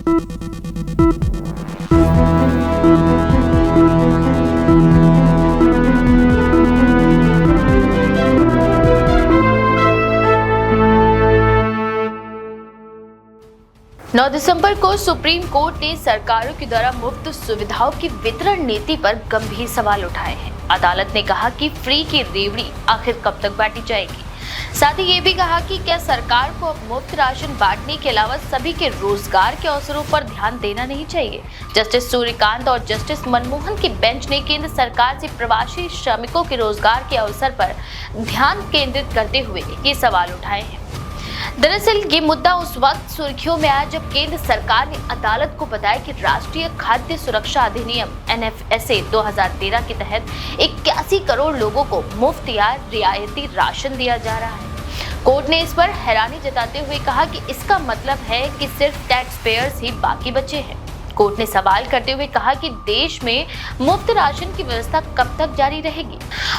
नौ दिसंबर को supreme court ने सरकारों के द्वारा मुफ्त सुविधाओं की वितरण नीति पर गंभीर सवाल उठाए हैं। अदालत ने कहा कि फ्री की रेवड़ी आखिर कब तक बांटी जाएगी। साथ ही ये भी कहा कि क्या सरकार को अब मुफ्त राशन बांटने के अलावा सभी के रोजगार के अवसरों पर ध्यान देना नहीं चाहिए। जस्टिस सूर्यकांत और जस्टिस मनमोहन की बेंच ने केंद्र सरकार से प्रवासी श्रमिकों के रोजगार के अवसर पर ध्यान केंद्रित करते हुए ये सवाल उठाए हैं। दरअसल ये मुद्दा उस वक्त सुर्खियों में आया जब केंद्र सरकार ने अदालत को बताया कि राष्ट्रीय खाद्य सुरक्षा अधिनियम NFSA 2013 के तहत 81 करोड़ लोगों को मुफ्त या रियायती राशन दिया जा रहा है। कोर्ट ने इस पर हैरानी जताते हुए कहा कि इसका मतलब है कि सिर्फ टैक्स पेयर्स ही बाकी बचे हैं। कोर्ट ने सवाल करते हुए कहा कि देश में मुफ्त राशन की व्यवस्था कब तक जारी रहेगी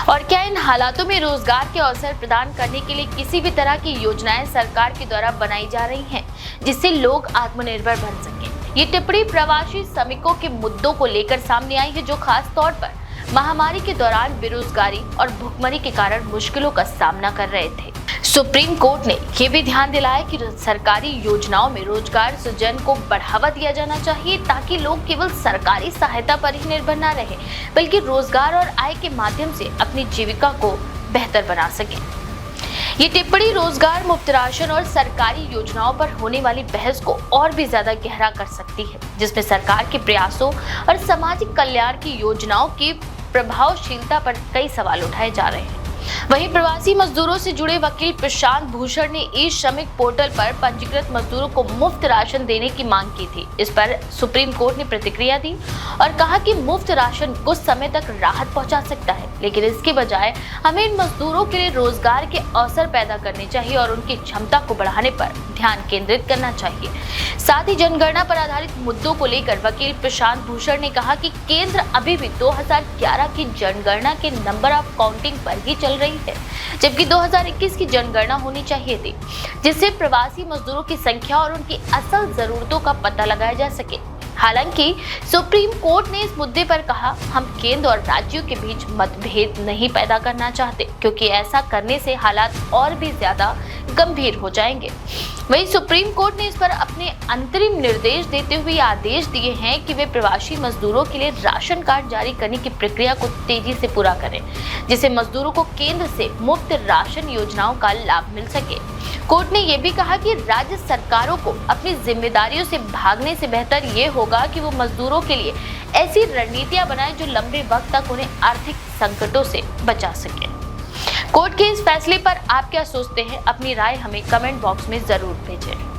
और क्या इन हालातों में रोजगार के अवसर प्रदान करने के लिए किसी भी तरह की योजनाएं सरकार के द्वारा बनाई जा रही हैं जिससे लोग आत्मनिर्भर बन सकें। ये टिप्पणी प्रवासी श्रमिकों के मुद्दों को लेकर सामने आई है जो खास तौर पर महामारी के दौरान बेरोजगारी और भुखमरी के कारण मुश्किलों का सामना कर रहे थे। सुप्रीम कोर्ट ने यह भी ध्यान दिलाया कि सरकारी योजनाओं में रोजगार सृजन को बढ़ावा दिया जाना चाहिए ताकि लोग केवल सरकारी सहायता पर ही निर्भर न रहे बल्कि रोजगार और आय के माध्यम से अपनी जीविका को बेहतर बना सकें। ये टिप्पणी रोजगार, मुफ्त राशन और सरकारी योजनाओं पर होने वाली बहस को और भी ज्यादा गहरा कर सकती है, जिसमें सरकार के प्रयासों और सामाजिक कल्याण की योजनाओं की प्रभावशीलता पर कई सवाल उठाए जा रहे हैं। वहीं प्रवासी मजदूरों से जुड़े वकील प्रशांत भूषण ने ई श्रमिक पोर्टल पर पंजीकृत मजदूरों को मुफ्त राशन देने की मांग की थी। इस पर सुप्रीम कोर्ट ने प्रतिक्रिया दी और कहा कि मुफ्त राशन कुछ समय तक राहत पहुंचा सकता है, लेकिन इसके बजाय हमें इन मजदूरों के लिए रोजगार के अवसर पैदा करने चाहिए और उनकी क्षमता को बढ़ाने पर ध्यान केंद्रित करना चाहिए। साथ ही जनगणना पर आधारित मुद्दों को लेकर वकील प्रशांत भूषण ने कहा कि केंद्र अभी भी 2011 की जनगणना के नंबर ऑफ काउंटिंग पर ही चल रही है, जबकि 2021 की जनगणना होनी चाहिए थी, जिससे प्रवासी मजदूरों की संख्या और उनकी असल जरूरतों का पता लगाया जा सके। हालांकि सुप्रीम कोर्ट ने इस मुद्दे पर कहा, हम केंद्र और राज्यों के बीच मतभेद नहीं पैदा करना चाहते, क्योंकि ऐसा करने से हालात और भी ज्यादा गंभीर हो जाएंगे। वहीं सुप्रीम कोर्ट ने इस पर अपने अंतरिम निर्देश देते हुए आदेश दिए हैं कि वे प्रवासी मजदूरों के लिए राशन कार्ड जारी करने की प्रक्रिया को तेजी से पूरा करें, जिससे मजदूरों को केंद्र से मुफ्त राशन योजनाओं का लाभ मिल सके। कोर्ट ने यह भी कहा कि राज्य सरकारों को अपनी जिम्मेदारियों से भागने से बेहतर ये होगा कि वो मजदूरों के लिए ऐसी रणनीतियां बनाएं जो लंबे वक्त तक उन्हें आर्थिक संकटों से बचा सके। कोर्ट के इस फैसले पर आप क्या सोचते हैं? अपनी राय हमें कमेंट बॉक्स में जरूर भेजें।